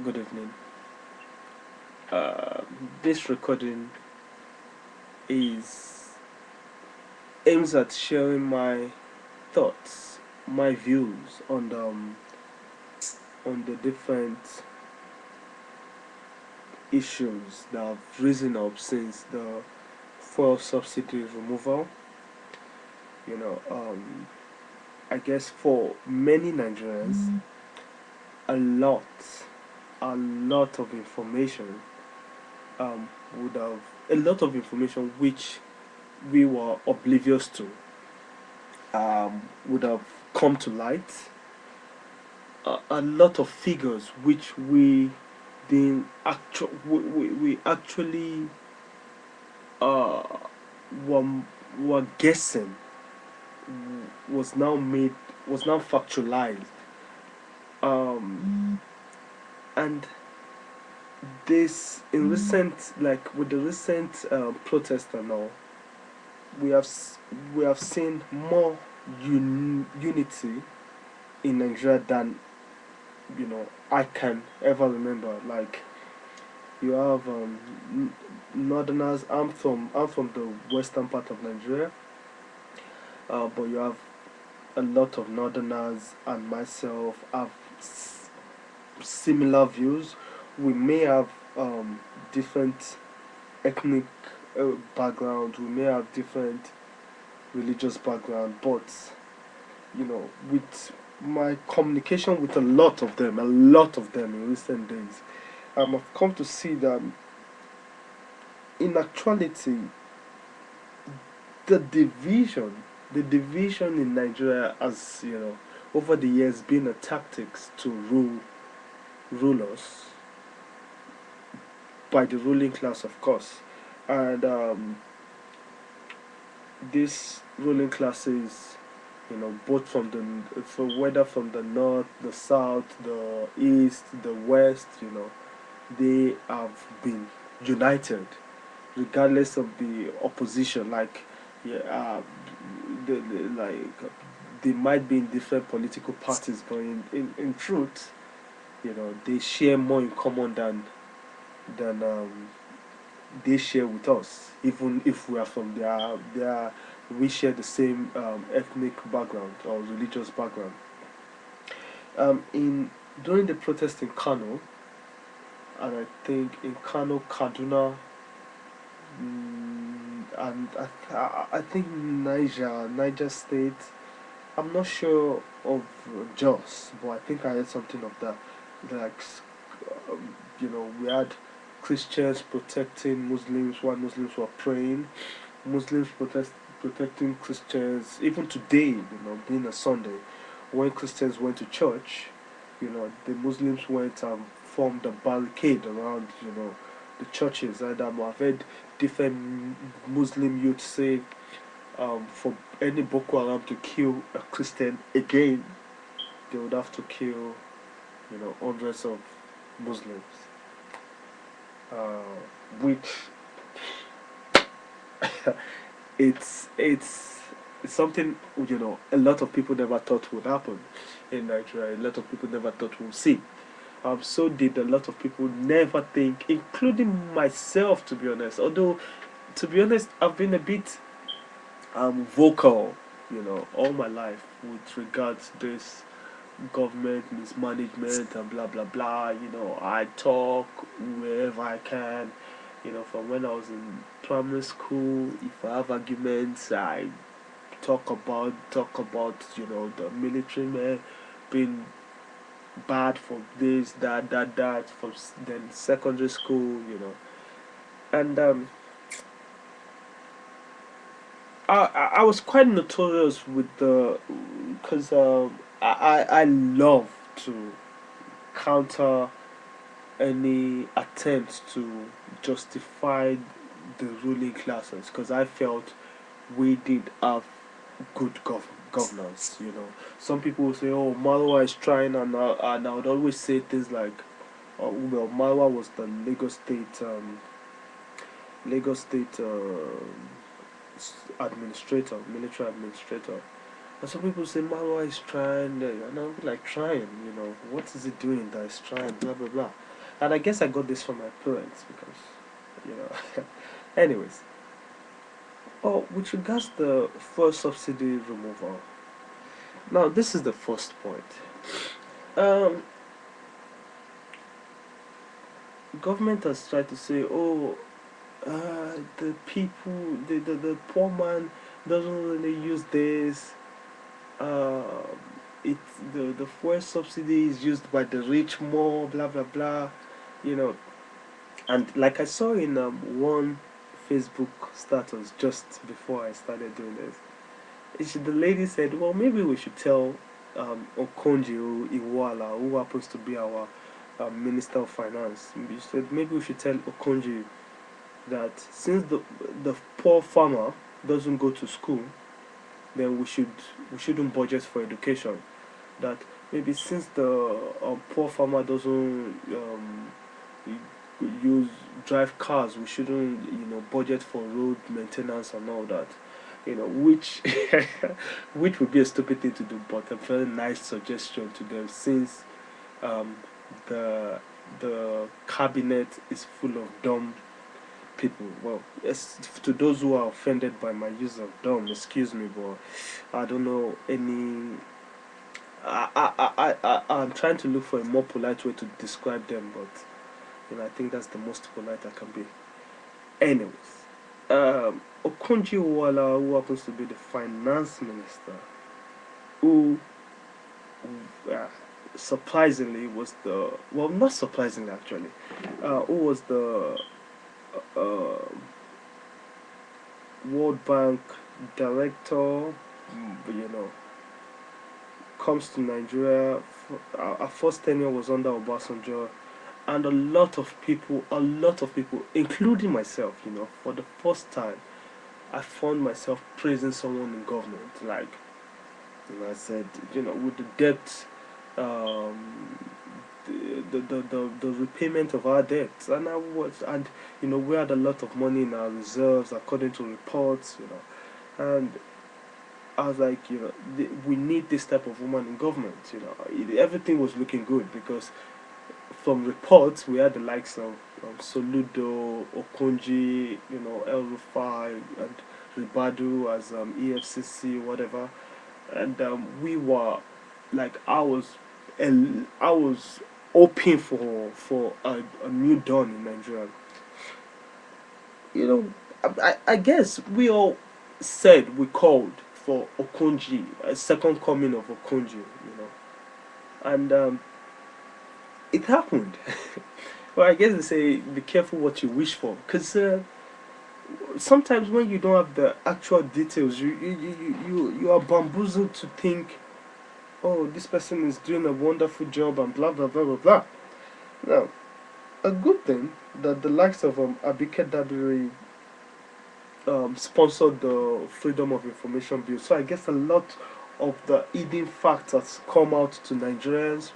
Good evening. Uh, this recording is aims at sharing my thoughts, my views on the different issues that have risen up since the fuel subsidy removal. You know, I guess for many Nigerians, a lot, a lot of information would have a lot of information which we were oblivious to would have come to light. A lot of figures which we actually uh, were, were guessing was now made was now factualized, um, and this in recent like with the recent protest and all, we have we have seen more unity in Nigeria than I can ever remember. Like you have northerners. I'm from the western part of Nigeria, but you have a lot of northerners and myself have similar views. We may have different ethnic backgrounds. We may have different religious background, but with my communication with a lot of them in recent days, I've come to see that in actuality, the division, the division in Nigeria has, over the years been a tactics to rule us by the ruling class, of course, and these ruling classes, both whether from the north, the south, the east, the west, they have been united regardless of the opposition. Like, yeah, like they might be in different political parties, but in truth, they share more in common than they share with us. Even if we are from we share the same ethnic background or religious background. In During the protest in Kano, and I think in Kano, Kaduna, and I think Niger State. I'm not sure of Jos, but I think I heard something of that. Like, we had Christians protecting Muslims while Muslims were praying. Muslims protecting Christians. Even today, being a Sunday, when Christians went to church, the Muslims went and formed a barricade around, the churches. And I've heard different Muslim youth say, for any Boko Haram to kill a Christian again, they would have to kill, hundreds of Muslims. Uh, which it's it's something a lot of people never thought would happen in Nigeria. A lot of people never thought we'd see. So did a lot of people never think, including myself, to be honest. Although, to be honest, I've been a bit vocal, all my life with regards to this government mismanagement and blah blah blah. I talk wherever I can. From when I was in primary school, if I have arguments, I talk about the military men being bad for this, that. From then secondary school, and I was quite notorious with the because I love to counter any attempt to justify the ruling classes, because I felt we did have good governance. Some people will say, "Oh, Marwa is trying," and I would always say things like, "Well, Marwa was the Lagos State administrator, military administrator." And some people say Marwa is trying, and I'll be like, trying, what is it doing that is trying, blah blah blah. And I guess I got this from my parents because, anyways. Oh, with regards to the fuel subsidy removal, now this is the first point. Um, Government has tried to say, oh, the people, the poor man doesn't really use this. Uh, it the fuel subsidy is used by the rich more, blah blah blah, you know. And like I saw in one Facebook status just before I started doing this, the lady said, well, maybe we should tell Okonjo Iweala, who happens to be our Minister of Finance. She said maybe we should tell Okonjo that since the poor farmer doesn't go to school, then we shouldn't budget for education. That maybe since the poor farmer doesn't use drive cars, we shouldn't budget for road maintenance and all that. Which which would be a stupid thing to do, but a very nice suggestion to them since um, the the cabinet is full of dumb people. Well, yes, to those who are offended by my use of dumb, excuse me, but I don't know any. I'm trying to look for a more polite way to describe them, but I think that's the most polite I can be. Anyways, Okonjo Iweala, who happens to be the finance minister, who uh, surprisingly was the not surprisingly actually, who was the uh, World Bank director, comes to Nigeria. Our first tenure was under Obasanjo, and a lot of people, including myself, for the first time, I found myself praising someone in government. Like, I said, with the debt, the repayment of our debts, and we had a lot of money in our reserves according to reports, and I was like, we need this type of woman in government. Everything was looking good because from reports we had the likes of Soludo, Okonji, El Rufai, and Ribadu as EFCC, whatever, and we were like, I was hoping for a new dawn in Nigeria. I guess we all said we called for Okonji, a second coming of Okonji, and it happened. Well, I guess they say be careful what you wish for, because sometimes when you don't have the actual details, you are bamboozled to think, oh, this person is doing a wonderful job and blah blah blah blah blah. Now, a good thing that the likes of Abike Dabiri sponsored the Freedom of Information Bill. So I guess a lot of the hidden facts has come out to Nigerians,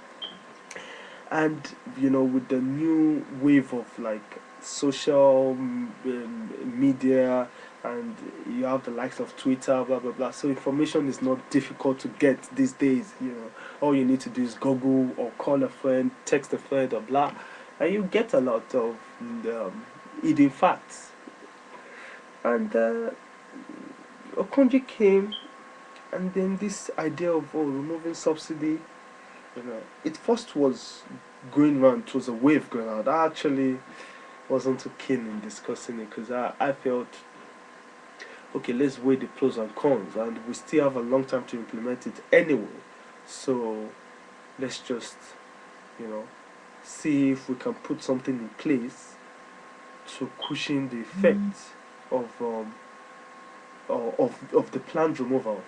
and with the new wave of like social media, and you have the likes of Twitter, blah blah blah. So information is not difficult to get these days. All you need to do is Google or call a friend, text a friend, or blah, and you get a lot of hidden facts. And Okonji came, and then this idea of removing subsidy, it first was going around. It was a wave going around. I actually wasn't too keen in discussing it because I felt, okay, let's weigh the pros and cons, and we still have a long time to implement it anyway. So let's just, see if we can put something in place to cushion the effects of the planned removal.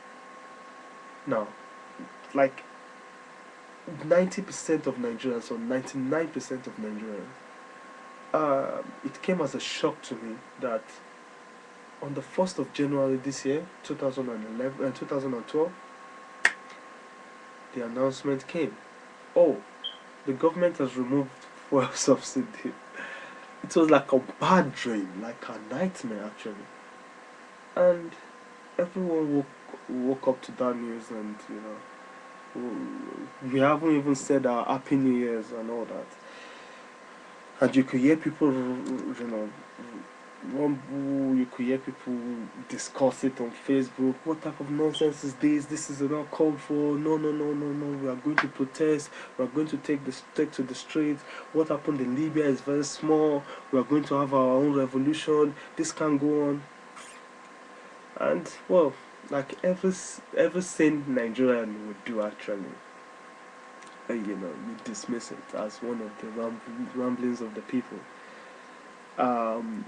Now, like 90% of Nigerians or 99% of Nigerians, it came as a shock to me that on the 1st of January this year, 2011 and 2012, the announcement came. Oh, the government has removed fuel subsidy. It was like a bad dream, like a nightmare actually. And everyone woke up to that news, and we haven't even said our Happy New Year's and all that. And you could hear people, you could hear people discuss it on Facebook. What type of nonsense is this? This is not called for. No, no, no, no, no. We are going to protest. We are going to take to the streets. What happened in Libya is very small. We are going to have our own revolution. This can go on. And well, like every sane Nigerian would do actually. You dismiss it as one of the ramblings of the people. Um,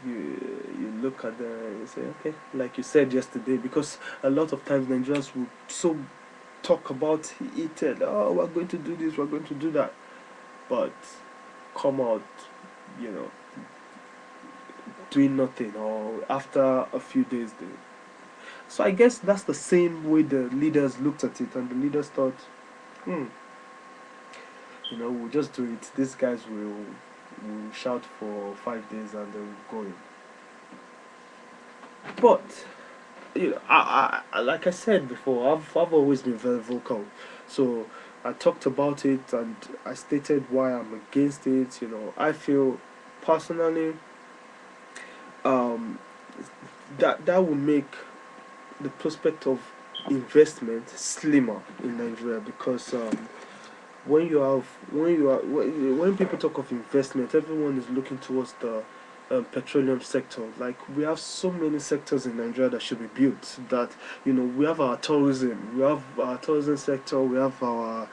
you look at the you say, okay, like you said yesterday, because a lot of times Nigerians would so talk about it, oh, we're going to do this, we're going to do that, but come out, you know, doing nothing, or after a few days, so I guess that's the same way the leaders looked at it, and the leaders thought, we'll just do it. These guys will shout for 5 days and they'll go in. But like I said before, I've always been very vocal. So I talked about it and I stated why I'm against it. I feel personally that will make the prospect of investment slimmer in Nigeria, because when people talk of investment, everyone is looking towards the petroleum sector. Like, we have so many sectors in Nigeria that should be built. That we have our tourism, sector, we have our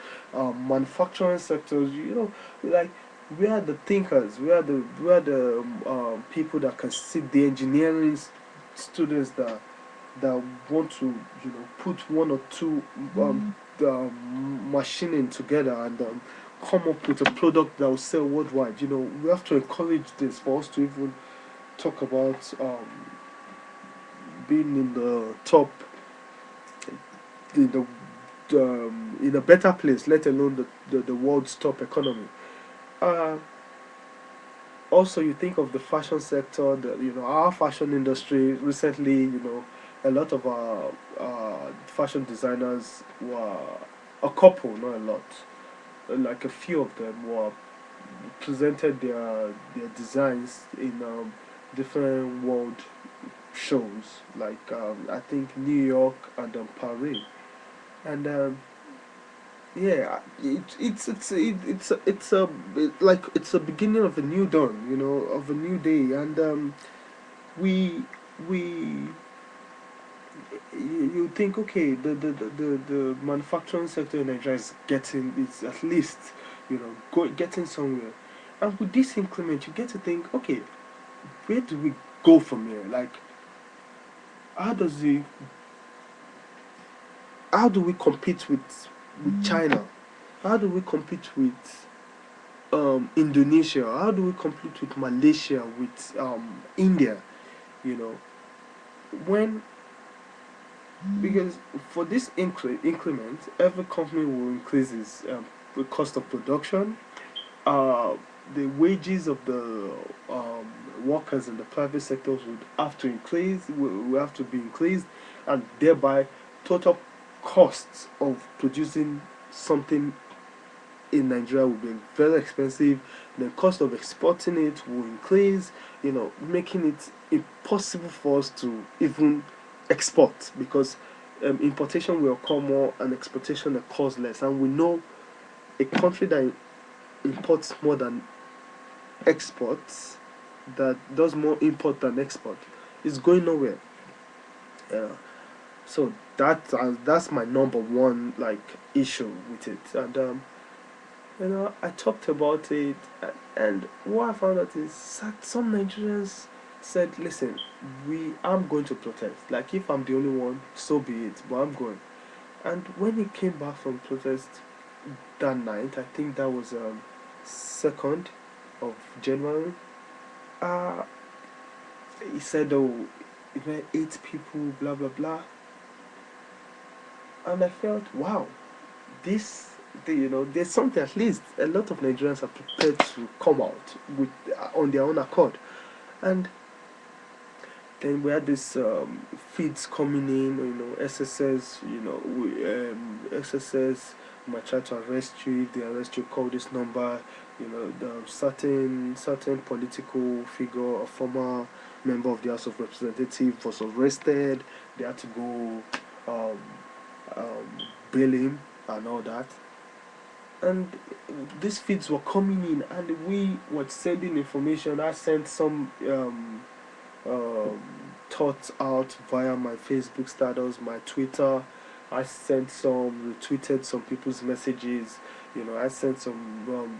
manufacturing sectors. Like, we are the thinkers, we are the people that can see, the engineering students that want to put one or two machining together and come up with a product that will sell worldwide. We have to encourage this for us to even talk about being in the top, in in a better place, let alone the world's top economy. Also, you think of the fashion sector, our fashion industry recently. A lot of our fashion designers were a couple, not a lot. Like, a few of them were presented their designs in different world shows, like I think New York and Paris, and yeah, it's a beginning of a new dawn, of a new day, and we we you think, okay, the manufacturing sector in Nigeria is at least getting somewhere, and with this increment you get to think, okay, where do we go from here? Like, how does the how do we compete with China? How do we compete with Indonesia? How do we compete with Malaysia, with India? You know, when because for this increment, every company will increase its the cost of production, uh, the wages of the workers in the private sectors would have to increase, will have to be increased, and thereby total costs of producing something in Nigeria will be very expensive. The cost of exporting it will increase, making it impossible for us to even export, because importation will occur more and exportation occurs less. And we know a country that imports more than exports, that does more import than export, is going nowhere. Yeah. So that's my number one issue with it. And I talked about it, and what I found out is that some Nigerians said, "Listen, I'm going to protest. Like, if I'm the only one, so be it. But I'm going." And when he came back from protest that night, I think that was 2nd of January. Uh, he said, "Oh, it were 8 people, blah blah blah," and I felt, wow, this there's something. At least a lot of Nigerians are prepared to come out with on their own accord. And Then we had this feeds coming in, SSS, SSS might try to arrest you. If they arrest you, call this number. The certain political figure, a former member of the House of Representatives, was arrested. They had to go um, bail him and all that. And these feeds were coming in, and we were sending information. I sent some um, thoughts out via my Facebook status, my Twitter. I sent some, retweeted some people's messages. I sent some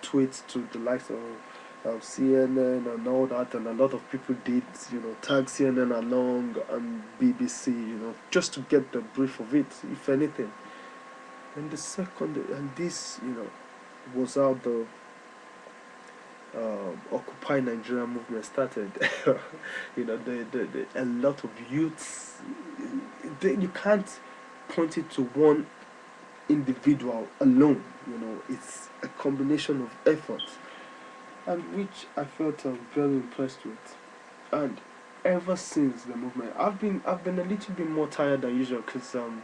tweets to the likes of CNN and all that, and a lot of people did, tag CNN along and BBC, just to get the brief of it, if anything. And the second, and this, was how the Occupy Nigeria movement started. A lot of youths. You can't point it to one individual alone. It's a combination of efforts, and which I felt very impressed with. And ever since the movement, I've been a little bit more tired than usual because I'm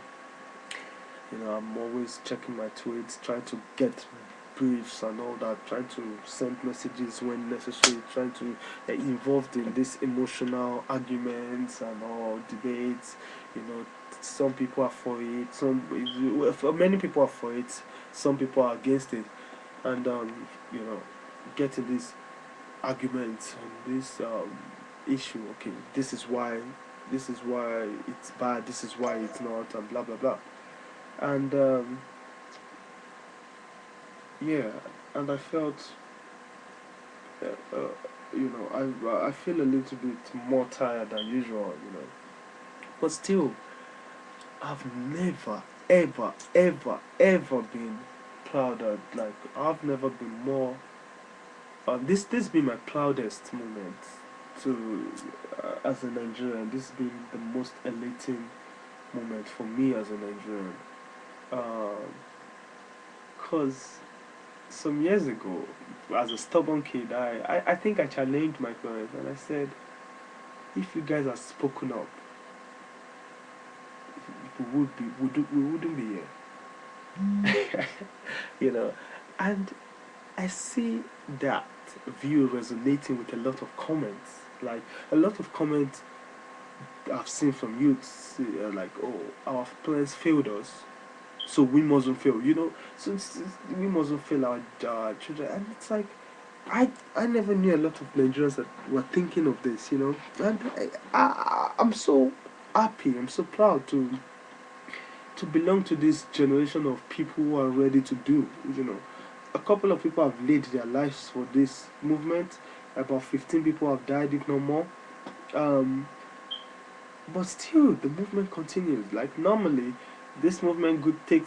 always checking my tweets, trying to get briefs and all that, trying to send messages when necessary, trying to get involved in these emotional arguments and all debates. Some people are for it, many people are for it, some people are against it, and getting these arguments on this issue. Okay, this is why it's bad, this is why it's not, and blah blah blah. And yeah, and I felt, I feel a little bit more tired than usual, but still, I've never, ever, ever, ever been prouder. Like, I've never been more. This been my proudest moment to as a Nigerian. This has been the most elating moment for me as a Nigerian. Because some years ago, as a stubborn kid, I think I challenged my parents and I said, if you guys had spoken up, we wouldn't be here. And I see that view resonating with a lot of comments. Like, a lot of comments I've seen from youths, like, oh, our parents failed us, so we mustn't fail, so we mustn't fail our children. And it's like, I never knew a lot of Nigerians that were thinking of this, and I'm so happy, I'm so proud to belong to this generation of people who are ready to do. A couple of people have laid their lives for this movement. About 15 people have died, if not more. But still, the movement continues. Like, normally, this movement could take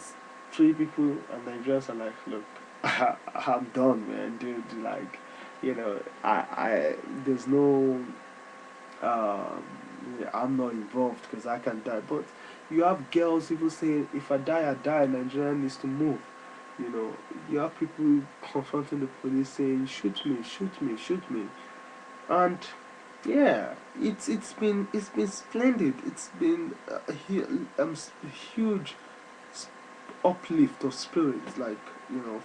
3 people, and Nigerians are like, look, I'm done, man, dude. Like, there's no, I'm not involved because I can die. But you have girls even saying, if I die, I die. Nigeria needs to move. You have people confronting the police saying, shoot me, shoot me, shoot me. And yeah, it's been splendid. It's been a huge uplift of spirit. Like,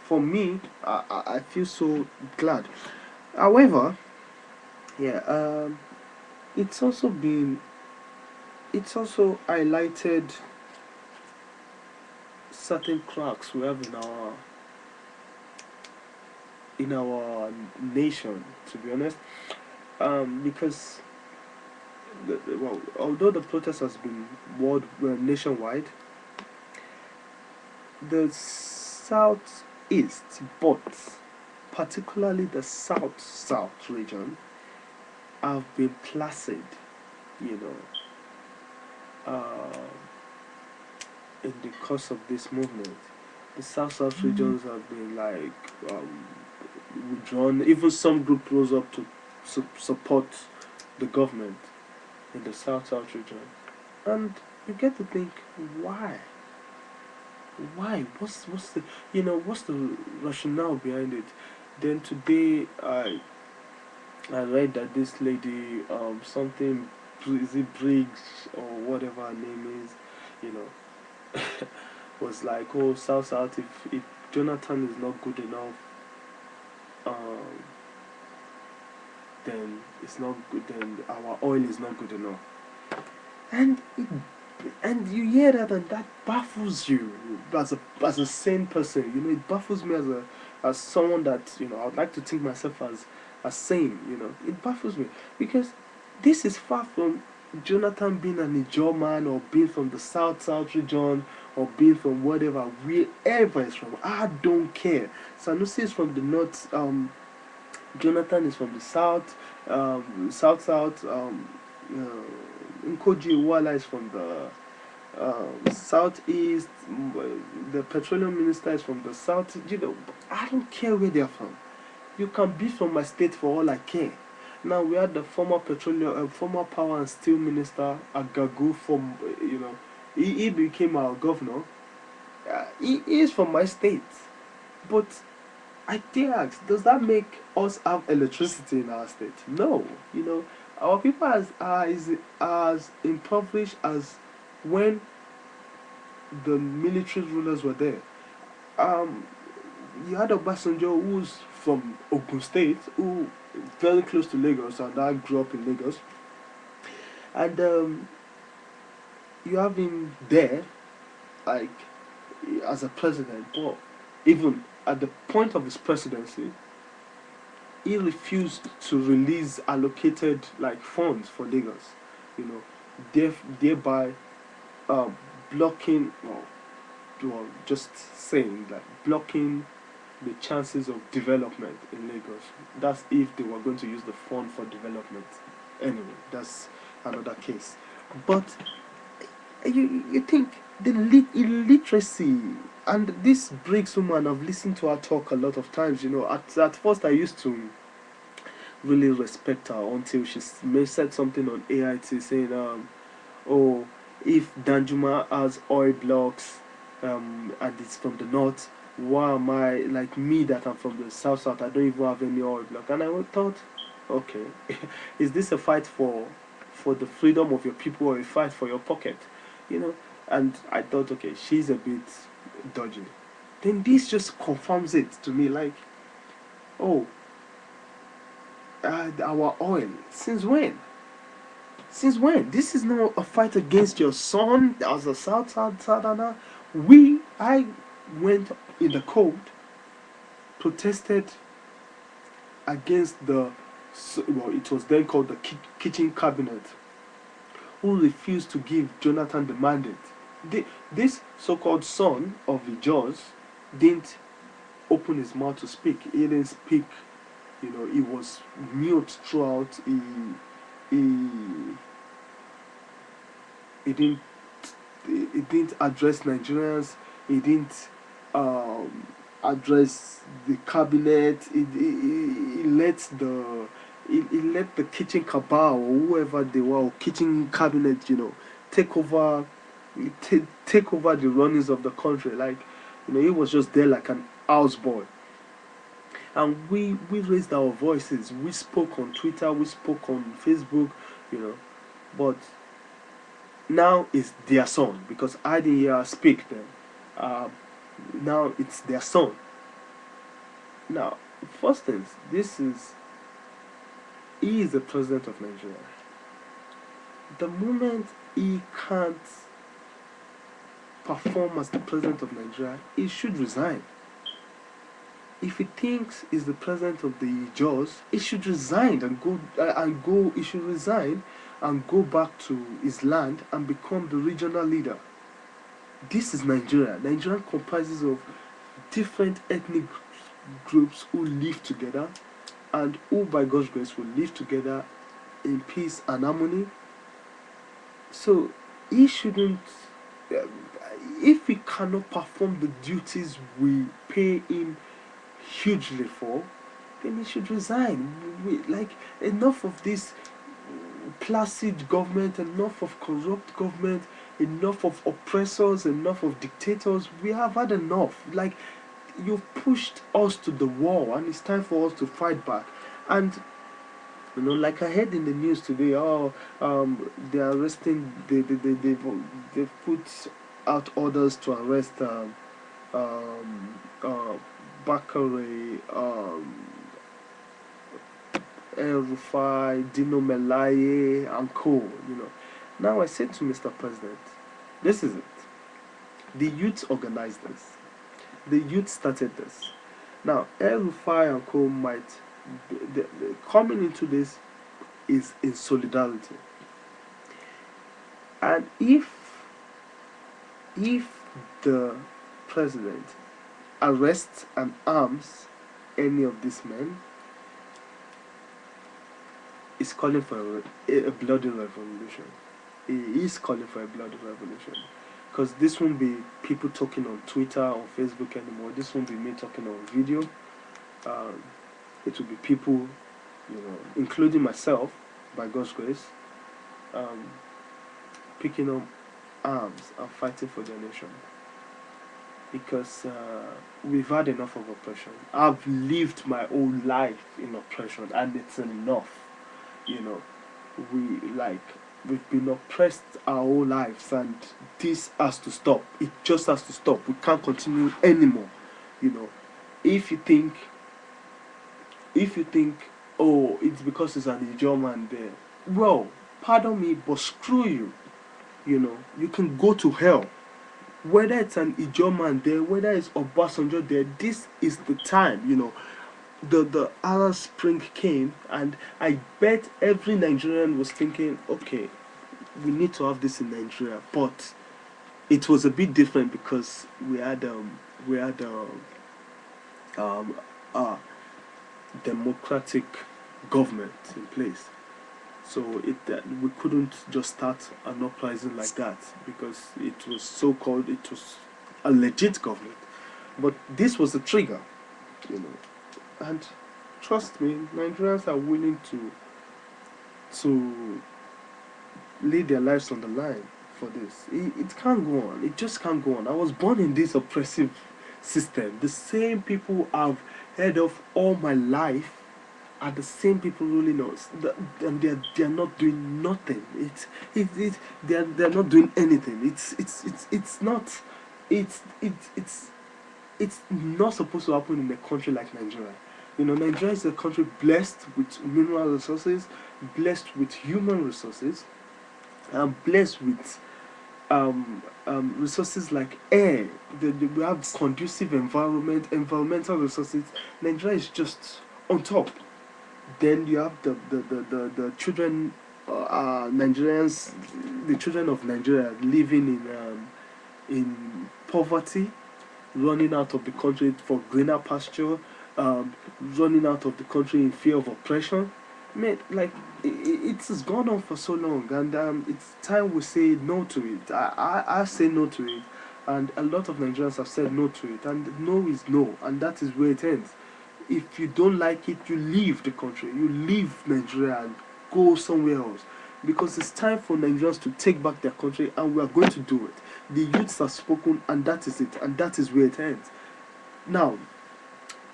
for me, I feel so glad. However, yeah, it's also highlighted certain cracks we have in our nation, to be honest. Because although the protest has been nationwide, the southeast, but particularly the south region, have been placid, in the course of this movement. The south regions have been like withdrawn. Even some group rose up to support the government in the south region, and you get to think, why? What's the rationale behind it? Then today I read that this lady, something is it Briggs or whatever her name is, you know, was like, oh, South, if Jonathan is not good enough, um, then it's not good. Then our oil is not good enough, and and you hear that, and that baffles you as a sane person. You know, it baffles me as someone that, you know, I'd like to think myself as sane. You know, it baffles me because this is far from Jonathan being an Ijaw man or being from the South region or being from whatever, wherever it's from. I don't care. Sanusi is from the north. Jonathan is from the south. South. Nkoji Wala is from the southeast. The petroleum minister is from the south. You know, I don't care where they are from. You can be from my state for all I care. Now we had the former power and steel minister Agagu from, you know, he became our governor. He is from my state, but I dare ask, does that make us have electricity in our state? No. You know, our people are as impoverished as when the military rulers were there. Um, you had Obasanjo, who's from Ogun State, who very close to Lagos, and I grew up in Lagos, and you have him there, like as a president, but even at the point of his presidency, he refused to release allocated like funds for Lagos, you know, thereby um, blocking, well, just saying that blocking the chances of development in Lagos. That's if they were going to use the fund for development. Anyway, that's another case. But you think the illiteracy, and this Briggs woman, I've listened to her talk a lot of times. You know, at first I used to really respect her until she said something on AIT saying, oh, if Danjuma has oil blocks, and it's from the north, why am I, like me that I'm from the south, I don't even have any oil block? And I thought, okay, is this a fight for the freedom of your people or a fight for your pocket? You know, and I thought, okay, she's a bit dodgy. Then this just confirms it to me, like, oh, our oil, since when? Since when? This is not a fight against your son as a Southerner. I went in the cold, protested against well, it was then called the kitchen cabinet, who refused to give Jonathan the mandate. This so-called son of the Jaws didn't open his mouth to speak. He didn't speak. You know, he was mute throughout. He he didn't he didn't address Nigerians. He didn't address the cabinet. He let he let the kitchen cabal or whoever they were, or kitchen cabinet, you know, take over take over the runnings of the country. Like, you know, he was just there like an houseboy. And we raised our voices. We spoke on Twitter. We spoke on Facebook. You know, but now it's their son, because I didn't hear her speak then. Now it's their son. Now, first things, he is the president of Nigeria. The moment he can't perform as the president of Nigeria, he should resign. If he thinks he's the president of the Jaws, he should resign and go. He should resign and go back to his land and become the regional leader. This is Nigeria. Nigeria comprises of different ethnic groups who live together, and who, by God's grace, will live together in peace and harmony. So he shouldn't. If he cannot perform the duties we pay him hugely for, then he should resign. Enough of this placid government, enough of corrupt government, enough of oppressors, enough of dictators. We have had enough. Like, you've pushed us to the wall, and it's time for us to fight back. And You know, like I heard in the news today, oh, they are arresting, they put out orders to arrest um, uh, Bakare, El Rufai, Dino Melaye, and co. You know, now I said to Mr. President, this is it. The youth organized this. The youth started this. Now, El Rufai and co might coming into this is in solidarity. And if the president arrests and arms any of these men, is calling for a bloody revolution. He is calling for a bloody revolution. Because this won't be people talking on Twitter or Facebook anymore. This won't be me talking on video. Um, it will be people, you know, including myself, by God's grace, um, picking up arms and fighting for their nation. Because we've had enough of oppression. I've lived my whole life in oppression, and it's enough. You know, we've been oppressed our whole lives, and this has to stop. It just has to stop. We can't continue anymore. You know, if you think, oh, it's because it's an Ijaw man there. Well, pardon me, but screw you. You know, you can go to hell. Whether it's an Ijaw man there, whether it's Obasanjo there, this is the time. You know, the Arab Spring came, and I bet every Nigerian was thinking, okay, we need to have this in Nigeria, but it was a bit different because we had a democratic government in place, so we couldn't just start an uprising like that because it was so called, it was a legit government, but this was the trigger, you know. And trust me, Nigerians are willing to lay their lives on the line for this. It can't go on. It just can't go on. I was born in this oppressive system. The same people I've heard of all my life are the same people ruling us, and they're not doing nothing. They're not doing anything. It's not it's not supposed to happen in a country like Nigeria. You know, Nigeria is a country blessed with mineral resources, blessed with human resources, and blessed with resources like air. We have conducive environmental resources. Nigeria is just on top. Then you have the children, Nigerians, the children of Nigeria living in poverty, running out of the country for greener pasture, running out of the country in fear of oppression. Man, like it has gone on for so long, and it's time we say no to it. I say no to it, and a lot of Nigerians have said no to it, and no is no, and that is where it ends. If you don't like it, you leave the country, you leave Nigeria and go somewhere else, because it's time for Nigerians to take back their country, and we are going to do it. The youths have spoken, and that is it, and that is where it ends. Now,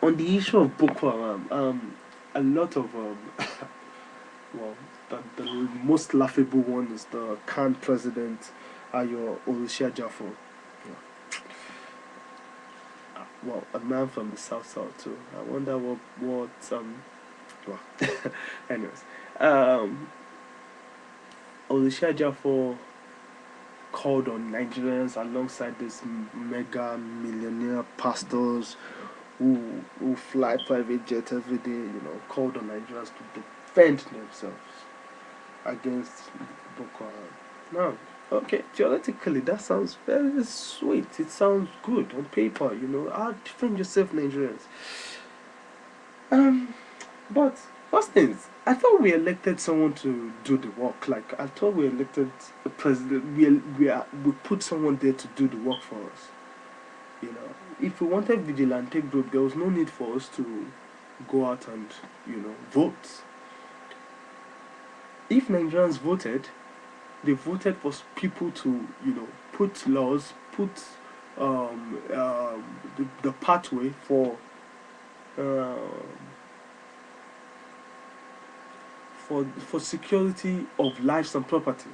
on the issue of Boko Haram, a lot of well, the most laughable one is the current president, Ayo Olusegun Jafo. Well, a man from the South too. I wonder what well, anyways, Olusegun Jafo called on Nigerians alongside these mega millionaire pastors who fly private jets every day, you know, called on Nigerians to defend themselves against Boko Haram. Now, okay, theoretically that sounds very sweet. It sounds good on paper, you know. Defend yourself, Nigerians. But first things, I thought we elected someone to do the work. Like I thought we elected a president. We put someone there to do the work for us. You know, if we wanted vigilante group, there was no need for us to go out and, you know, vote. If Nigerians voted, they voted for people to, you know, put laws, put the pathway for security of lives and property.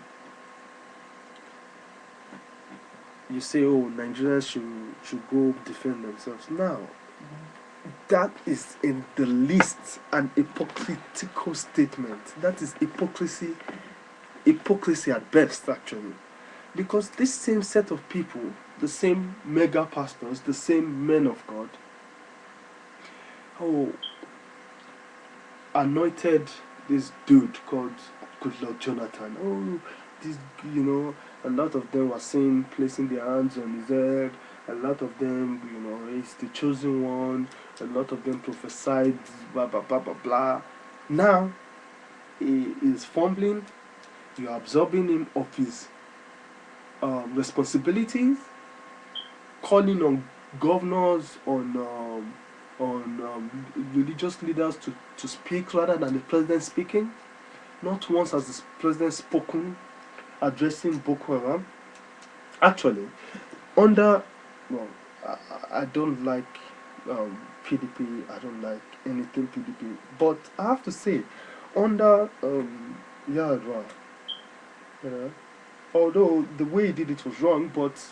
You say, oh, Nigerians should go defend themselves. Now, that is in the least an hypocritical statement. That is hypocrisy at best, actually. Because this same set of people, the same mega pastors, the same men of God, oh, anointed this dude called Goodluck Jonathan. Oh, this, a lot of them were saying, placing their hands on his head. A lot of them, he's the chosen one. A lot of them prophesied, blah, blah, blah, blah, blah. Now, he is fumbling. You're absorbing him of his responsibilities, calling on governors, on religious leaders to speak rather than the president speaking. Not once has the president spoken addressing Boko Haram. Actually, under, well, I don't like PDP, I don't like anything PDP, but I have to say, under Yadwa, although the way he did it was wrong, but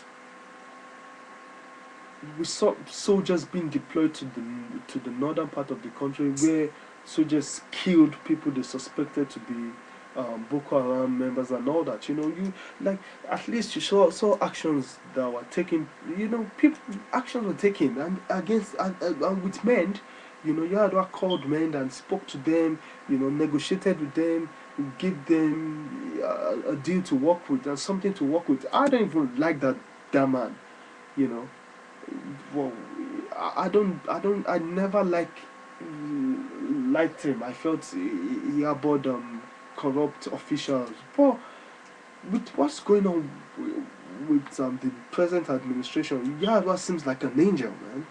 we saw soldiers being deployed to the northern part of the country, where soldiers killed people they suspected to be Boko Haram members and all that. You, like, at least you saw actions that were taken. People actions were taken and against and with men. Yadwa called men and spoke to them. Negotiated with them, give them a deal to work with and something to work with. I don't even like that man. Well, I never liked him. I felt he harbored corrupt officials. But with what's going on with the present administration, Yadwa seems like an angel, man.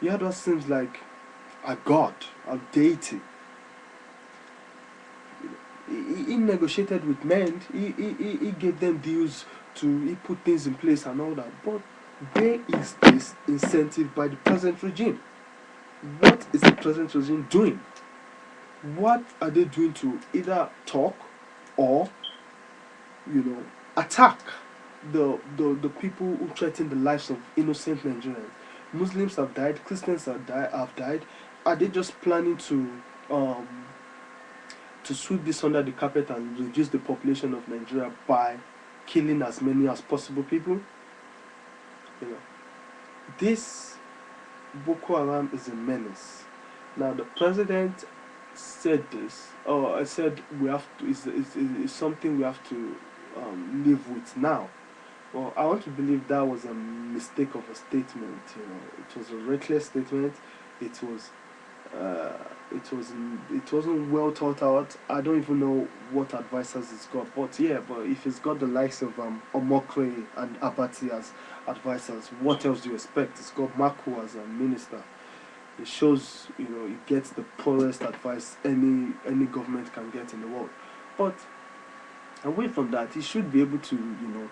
Yadwa seems like a god, a deity. He negotiated with men. He gave them deals he put things in place and all that. But where is this incentive by the present regime? What is the present regime doing? What are they doing to either talk or, attack the people who threaten the lives of innocent Nigerians? Muslims have died, Christians have died. Are they just planning to sweep this under the carpet and reduce the population of Nigeria by killing as many as possible people? This Boko Haram is a menace. Now, the president said this, or I said we have to. Is something we have to live with now. Well, I want to believe that was a mistake of a statement. It was a reckless statement. It wasn't well thought out. I don't even know what advisors it's got, but if it's got the likes of Omokre and Abati as advisors, what else do you expect? It's got Maku as a minister. It shows, it gets the poorest advice any government can get in the world. But away from that, he should be able to,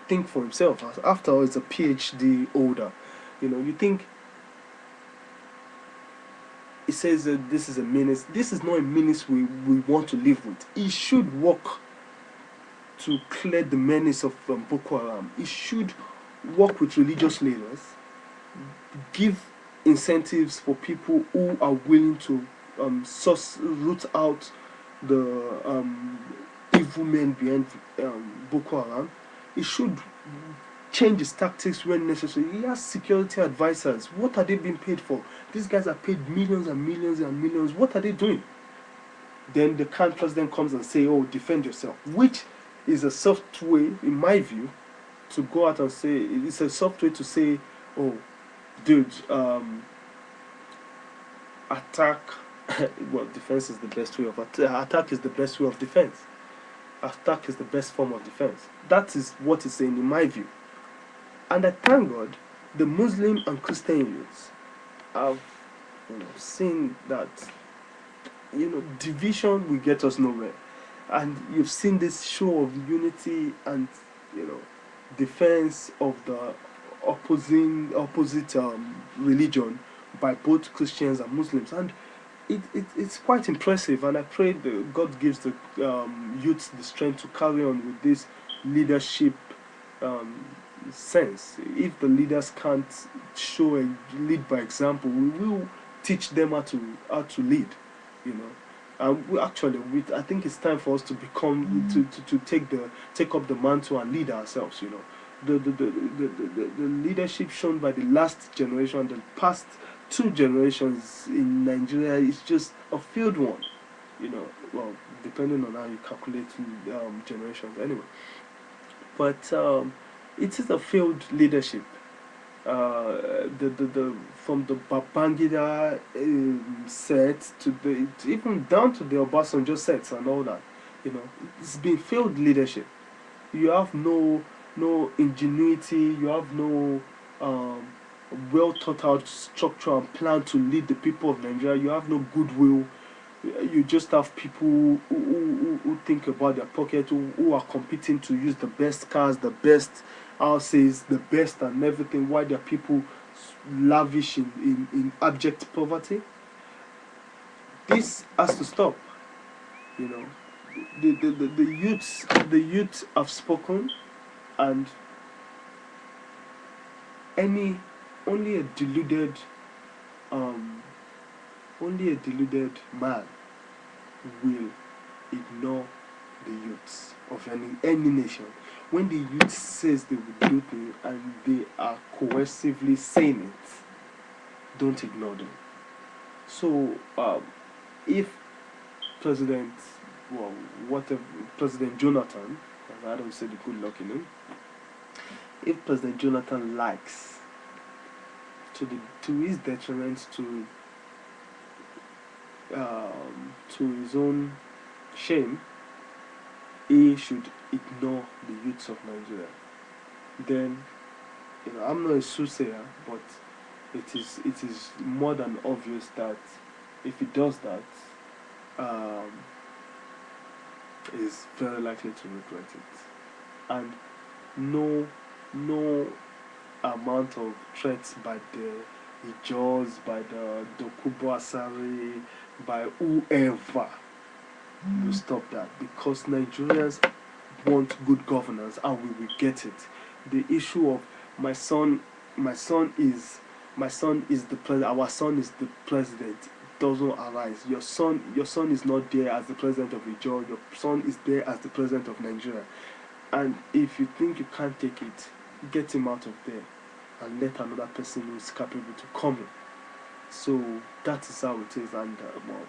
think for himself. After all, it's a PhD holder. You think. It says that this is a menace. This is not a menace we want to live with. He should work to clear the menace of Boko Haram. He should work with religious leaders, give incentives for people who are willing to root out the evil men behind Boko Haram. He should change his tactics when necessary. He has security advisors. What are they being paid for? These guys are paid millions and millions and millions. What are they doing? Then the current president comes and say, oh, defend yourself, which is a soft way, in my view, to go out and say, it's a soft way to say, oh, dude, attack, well, defense is the best way of attack is the best way of defense. Attack is the best form of defense. That is what he's saying, in my view. And I thank God the Muslim and Christian youths have seen that division will get us nowhere. And you've seen this show of unity and defense of the opposite religion by both Christians and Muslims. And it's quite impressive, and I pray that God gives the youth the strength to carry on with this leadership um, sense. If the leaders can't show a lead by example, we will teach them how to lead. You know, and I think it's time for us to become to take up the mantle and lead ourselves. You know, the leadership shown by the last generation, the past two generations in Nigeria is just a failed one. You know, well, depending on how you calculate generations, anyway. But it is a failed leadership. The from the Babangida set to even down to the Obasanjo sets and all that, you know, it's been failed leadership. You have no ingenuity. You have no um, well thought out structure and plan to lead the people of Nigeria. You have no goodwill. You just have people who think about their pocket, who are competing to use the best cars, the best houses, the best and everything, while there are people lavish in abject poverty. This has to stop. You know, the youths have spoken, and any only a deluded um only a deluded man will ignore the youths of any nation. When the youth says they will do things and they are coercively saying it, don't ignore them. So if President, well, whatever, President Jonathan, I don't say the good luck in him, if President Jonathan likes, to his detriment, to his own shame, he should ignore the youths of Nigeria. Then, I'm not a soothsayer, but it is more than obvious that if he does that, um, he's very likely to regret it. And no no amount of threats by the Ijos, by the Dokubo Asari, by whoever will stop that, because Nigerians want good governance and we will get it. The issue of my son, my son is the president. Our son is the president. Doesn't arise. Your son is not there as the president of Ijaw. Your son is there as the president of Nigeria. And if you think you can't take it, get him out of there and let another person who is capable to come in. So that is how it is. And well,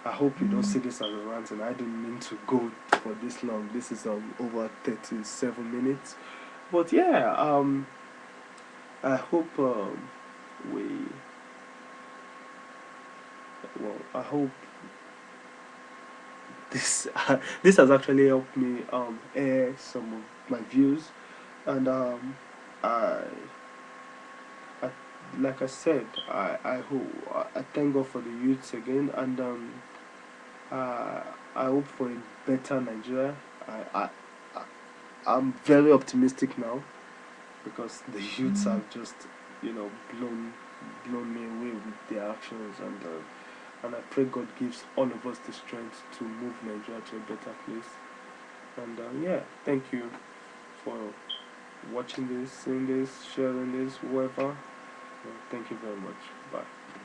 I hope you don't see this as a rant, and I didn't mean to go for this long. This is over 37 minutes. But yeah, I hope we. Well, I hope this this has actually helped me air some of my views, and I, I like I said, I hope I thank God for the youths again, and I hope for a better Nigeria. I I'm very optimistic now, because the youths have just blown me away with their actions, and I pray God gives all of us the strength to move Nigeria to a better place. And yeah, thank you for watching this, seeing this, sharing this, whoever. Thank you very much. Bye.